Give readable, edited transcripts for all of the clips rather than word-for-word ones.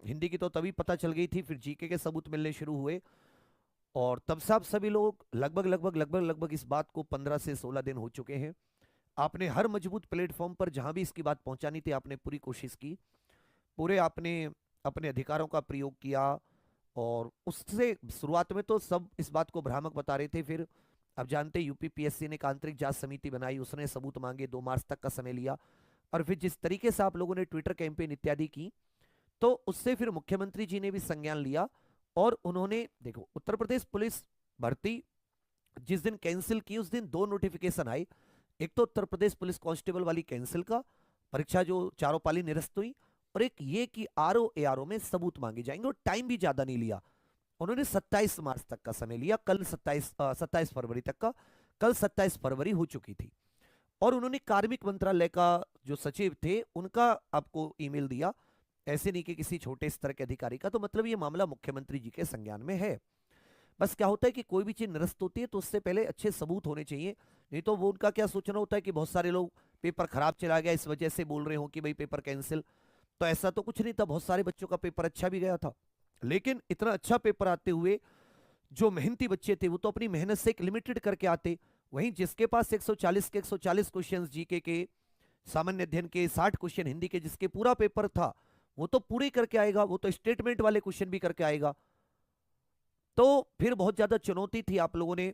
हिंदी की तो तभी पता चल गई थी, फिर जीके के सबूत मिलने शुरू हुए। और तब से आप सभी लोग लगभग इस बात को 15 से 16 दिन हो चुके हैं। आपने हर मजबूत प्लेटफॉर्म पर जहां भी इसकी बात पहुंचानी थी आपने पूरी कोशिश की, पूरे आपने अपने अधिकारों का प्रयोग किया। और उससे शुरुआत में तो सब इस बात को भ्रामक बता रहे थे, फिर अब जानते यूपीपीएससी ने एक आंतरिक जांच समिति बनाई, उसने सबूत मांगे, 2 मार्च तक का समय लिया। और फिर जिस तरीके से आप लोगों ने ट्विटर कैंपेन इत्यादि की, तो उससे फिर मुख्यमंत्री जी ने भी संज्ञान लिया। और उन्होंने देखो, उत्तर प्रदेश पुलिस भर्ती जिस दिन कैंसिल की उस दिन 2 नोटिफिकेशन आए। एक तो उत्तर प्रदेश पुलिस कांस्टेबल वाली कैंसिल का, परीक्षा जो चारों पाली निरस्त हुई, और एक ये कि आरओ एआरओ में सबूत मांगे जाएंगे। और टाइम भी ज्यादा नहीं लिया, उन्होंने 27 मार्च तक का समय लिया, कल 27 फरवरी तक का। कल 27 फरवरी हो चुकी थी। और उन्होंने कार्मिक मंत्रालय का जो सचिव थे उनका आपको ईमेल दिया, ऐसे नहीं कि किसी छोटे स्तर के अधिकारी का। तो मतलब ये मामला मुख्यमंत्री जी के संज्ञान में है। बस क्या होता है कि कोई भी चीज निरस्त होती है तो उससे पहले अच्छे सबूत होने चाहिए, नहीं तो वो उनका क्या सोचना होता है कि बहुत सारे लोग पेपर खराब चला गया इस वजह से बोल रहे हो कि भाई पेपर कैंसिल। तो ऐसा तो कुछ नहीं था, बहुत सारे बच्चों का पेपर अच्छा भी गया था। लेकिन इतना अच्छा पेपर आते हुए जो मेहनती बच्चे थे वो तो अपनी मेहनत से एक लिमिटेड करके आते। वहीं जिसके पास 140 के 140 क्वेश्चन जीके के, सामान्य अध्ययन के 60 क्वेश्चन हिंदी के, जिसके पूरा पेपर था, वो तो पूरे करके आएगा, वो तो स्टेटमेंट वाले क्वेश्चन भी करके आएगा। तो फिर बहुत ज्यादा चुनौती थी। आप लोगों ने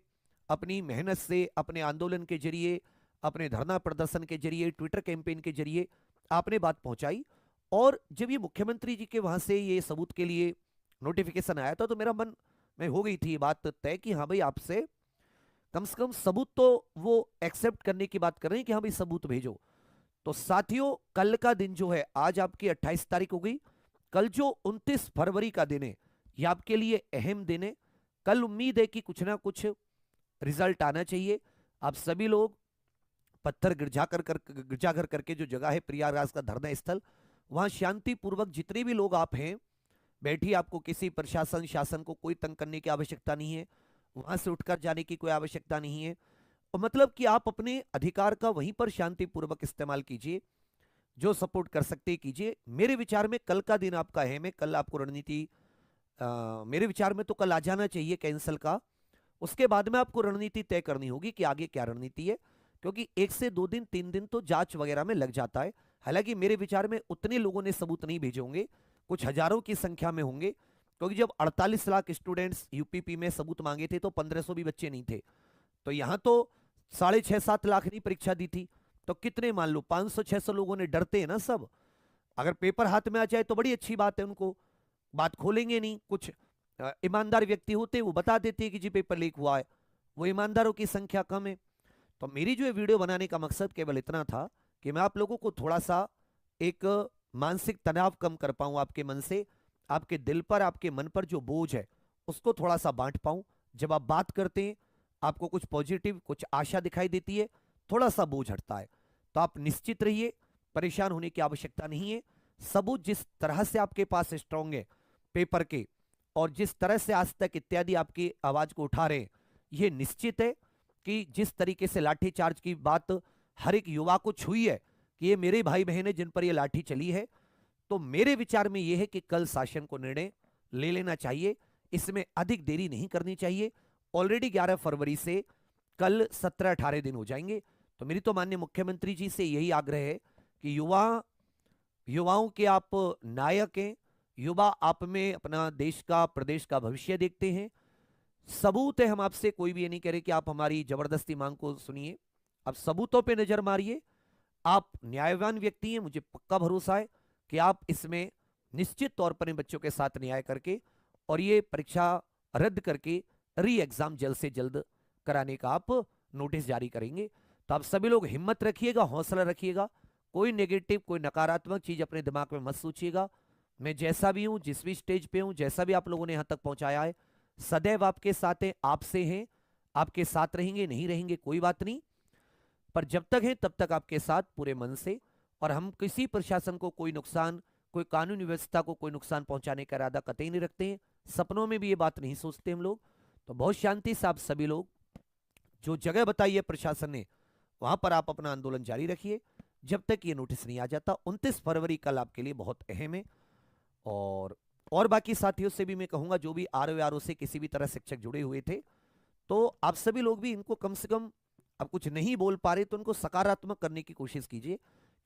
अपनी मेहनत से, अपने आंदोलन के जरिए, अपने धरना प्रदर्शन के जरिए, ट्विटर कैंपेन के जरिए आपने बात पहुंचाई। और जब ये मुख्यमंत्री जी के वहां से ये सबूत के लिए नोटिफिकेशन आया था, तो मेरा मन में हो गई थी ये बात तय कि हाँ भाई, आपसे कम से कम सबूत तो वो एक्सेप्ट करने की बात कर रहे हैं कि हाँ भाई सबूत भेजो। तो साथियों, कल का दिन जो है, आज आपकी 28 तारीख हो गई, कल जो 29 फरवरी का दिन है, ये आपके लिए अहम दिन है। कल उम्मीद है कि कुछ ना कुछ रिजल्ट आना चाहिए। आप सभी लोग पत्थर गिरजाघर करके, जो जगह है प्रयागराज का धरना स्थल, वहां शांतिपूर्वक जितने भी लोग आप हैं बैठिए। आपको किसी प्रशासन शासन को कोई तंग करने की आवश्यकता नहीं है, वहां से उठकर जाने की कोई आवश्यकता नहीं है। और मतलब कि आप अपने अधिकार का वहीं पर शांतिपूर्वक इस्तेमाल कीजिए, जो सपोर्ट कर सकते कीजिए। मेरे विचार में कल का दिन आपका अहम है। कल आपको रणनीति, मेरे विचार में तो कल आ जाना चाहिए कैंसल का। उसके बाद में आपको रणनीति तय करनी होगी कि आगे क्या रणनीति है, क्योंकि 1 से 2 दिन 3 दिन तो जांच वगैरह में लग जाता है। हालांकि मेरे विचार में उतने लोगों ने सबूत नहीं भेजे होंगे, कुछ हजारों की संख्या में होंगे, क्योंकि जब 48 लाख स्टूडेंट्स यूपीपी में सबूत मांगे थे तो 1500 भी बच्चे नहीं थे। तो यहां तो 6.5-7 लाख नहीं परीक्षा दी थी, तो कितने मान लो 500-600 लोगों ने, डरते हैं ना सब। अगर पेपर हाथ में आ जाए तो बड़ी अच्छी बात है, उनको बात खोलेंगे नहीं। कुछ ईमानदार व्यक्ति होते वो बता देते कि जी पेपर लीक हुआ है, वो ईमानदारों की संख्या कम है। तो मेरी जो वीडियो बनाने का मकसद केवल इतना था कि मैं आप लोगों को थोड़ा सा एक मानसिक तनाव कम कर पाऊं आपके मन से, आपके दिल पर, आपके मन पर जो बोझ है उसको थोड़ा सा बांट पाऊं। जब आप बात करते हैं आपको कुछ पॉजिटिव, कुछ आशा दिखाई देती है, थोड़ा सा बोझ हटता है। तो आप निश्चित रहिए, परेशान होने की आवश्यकता नहीं है। सबूत जिस तरह से आपके पास स्ट्रांग है पेपर के, और जिस तरह से आज तक इत्यादि आपकी आवाज को उठा रहे हैं, यह निश्चित है कि जिस तरीके से लाठीचार्ज की बात हर एक युवा को छुई है कि ये मेरे भाई बहन है जिन पर यह लाठी चली है, तो मेरे विचार में यह है कि कल शासन को निर्णय ले लेना चाहिए, इसमें अधिक देरी नहीं करनी चाहिए। ऑलरेडी 11 फरवरी से कल 17-18 दिन हो जाएंगे। तो मेरी तो माननीय मुख्यमंत्री जी से यही आग्रह है कि युवाओं के आप नायक हैं, युवा आप में अपना देश का, प्रदेश का भविष्य देखते हैं। सबूत है, हम आपसे कोई भी ये नहीं कह रहे कि आप हमारी जबरदस्ती मांग को सुनिए, आप सबूतों पे नजर मारिए। आप न्यायवान व्यक्ति हैं, मुझे पक्का भरोसा है कि आप इसमें निश्चित तौर पर इन बच्चों के साथ न्याय करके और ये परीक्षा रद्द करके री एग्जाम जल्द से जल्द कराने का आप नोटिस जारी करेंगे। तो आप सभी लोग हिम्मत रखिएगा, हौसला रखिएगा, कोई नेगेटिव, कोई नकारात्मक चीज अपने दिमाग में मत सोचिएगा। मैं जैसा भी हूं, जिस भी स्टेज पे हूं, जैसा भी आप लोगों ने यहां तक पहुंचाया है, सदैव आपके साथ हैं, आपसे हैं, आपके साथ रहेंगे, नहीं रहेंगे कोई बात नहीं, पर जब तक हैं तब तक आपके साथ पूरे मन से। और हम किसी प्रशासन को कोई नुकसान, कोई कानून व्यवस्था को कोई नुकसान पहुंचाने का इरादा कतई नहीं रखते हैं, सपनों में भी ये बात नहीं सोचते हम लोग। तो बहुत शांति से आप सभी लोग, जो जगह बताई है प्रशासन ने, वहां पर आप अपना आंदोलन जारी रखिए जब तक ये नोटिस नहीं आ जाता। 29 फरवरी कल आपके लिए बहुत अहम है। और बाकी साथियों से भी मैं कहूंगा जो भी आरओ से किसी भी तरह शिक्षक जुड़े हुए थे, तो आप सभी लोग भी इनको कम से कम, अब कुछ नहीं बोल पा रहे तो उनको सकारात्मक करने की कोशिश कीजिए,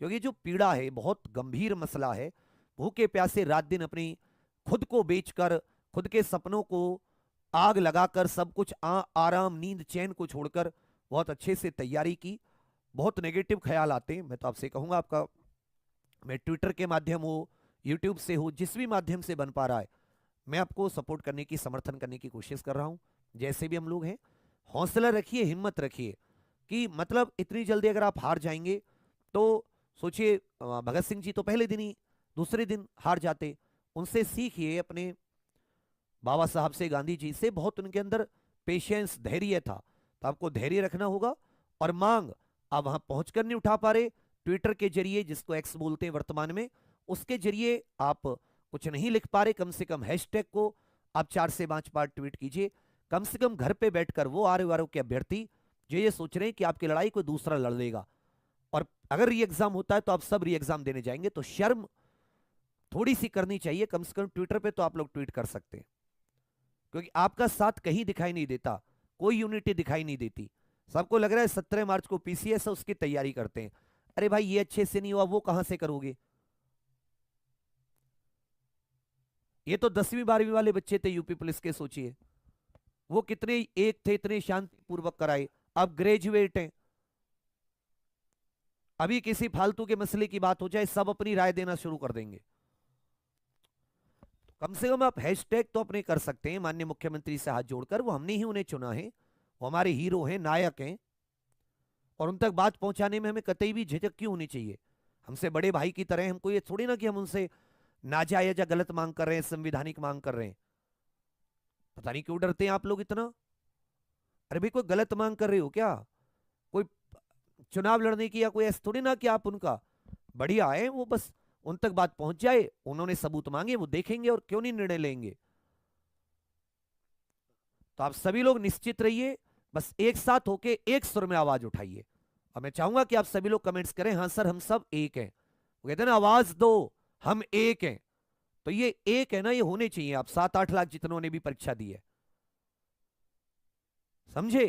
क्योंकि जो पीड़ा है बहुत गंभीर मसला है। भूखे प्यासे रात दिन अपनी खुद को बेचकर, खुद के सपनों को आग लगाकर, सब कुछ आराम नींद चैन को छोड़कर बहुत अच्छे से तैयारी की। बहुत नेगेटिव ख्याल आते हैं। मैं तो आपसे कहूंगा, आपका मैं ट्विटर के माध्यम हो, यूट्यूब से हो, जिस भी माध्यम से बन पा रहा है, मैं आपको सपोर्ट करने की, समर्थन करने की कोशिश कर रहा हूं। जैसे भी हम लोग हैं, हौसला रखिए, हिम्मत रखिए, कि मतलब इतनी जल्दी अगर आप हार जाएंगे तो सोचिए, भगत सिंह जी तो पहले दिन ही, दूसरे दिन हार जाते। उनसे सीखिए, अपने बाबा साहब से, गांधी जी से, बहुत उनके अंदर पेशेंस, धैर्य था। तो आपको धैर्य रखना होगा। और मांग आप वहां पहुंचकर नहीं उठा पा रहे, ट्विटर के जरिए, जिसको एक्स बोलते हैं वर्तमान में, उसके जरिए आप कुछ नहीं लिख पा रहे, कम से कम हैशटैग को आप 4 से 5 बार ट्वीट कीजिए। कम से कम घर पे बैठकर वो आरओ के अभ्यर्थी जो ये सोच रहे हैं कि आपकी लड़ाई कोई दूसरा लड़ लेगा, और अगर री एग्जाम होता है तो आप सब री एग्जाम देने जाएंगे, तो शर्म थोड़ी सी करनी चाहिए। कम से कम ट्विटर पे तो आप लोग ट्वीट कर सकते हैं, क्योंकि आपका साथ कहीं दिखाई नहीं देता, कोई यूनिटी दिखाई नहीं देती। सबको लग रहा है 17 मार्च को पीसीएस है, उसकी तैयारी करते हैं। अरे भाई, ये अच्छे से नहीं हुआ, वो कहां से करोगे? ये तो 10वीं 12वीं वाले बच्चे थे यूपी पुलिस के, सोचिए वो कितने एक थे, इतने शांतिपूर्वक कराए। अब ग्रेजुएट हैं, अभी किसी फालतू के मसले की बात हो जाए, सब अपनी राय देना शुरू कर देंगे। कम से कम आप हैशटैग तो अपने कर सकते हैं, माननीय मुख्यमंत्री से हाथ जोड़कर। वो हमने ही उन्हें चुना है, वो हमारे हीरो हैं, नायक हैं, और उन तक बात पहुंचाने में हमें कतई भी झिझक क्यों होनी चाहिए? हमसे बड़े भाई की तरह, हमको ये थोड़ी ना कि हम उनसे नाजायज या गलत मांग कर रहे हैं, संविधानिक मांग कर रहे हैं। पता नहीं क्यों डरते हैं आप लोग इतना। अरे भाई, कोई गलत मांग कर रहे हो क्या? कोई चुनाव लड़ने की या कोई ऐसा थोड़ी ना कि आप उनका बढ़िया है, वो बस उन तक बात पहुंच जाए, उन्होंने सबूत मांगे, वो देखेंगे और क्यों नहीं निर्णय लेंगे। तो आप सभी लोग निश्चित रहिए, बस एक साथ होके एक सुर में आवाज उठाइए। और मैं चाहूंगा कि आप सभी लोग कमेंट्स करें, हाँ सर हम सब एक हैं। वो कहते हैं ना, आवाज दो, हम एक हैं। तो ये एक है ना, ये होने चाहिए। आप 7-8 लाख जितनों ने भी परीक्षा दी है, समझे?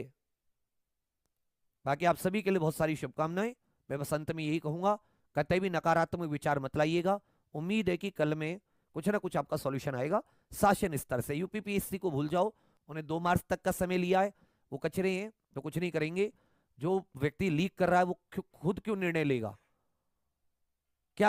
बाकी आप सभी के लिए बहुत सारी शुभकामनाएं। मैं बस अंत में यही कहूंगा, कतई भी नकारात्मक विचार मत लाइएगा। उम्मीद है कि कल में कुछ ना कुछ आपका सॉल्यूशन आएगा। शासन स्तर से यूपीपीएससी को भूल जाओ, उन्हें 2 मार्च तक का समय लिया है, वो कचरे हैं तो कुछ नहीं करेंगे। जो व्यक्ति लीक कर रहा है वो खुद क्यों निर्णय लेगा?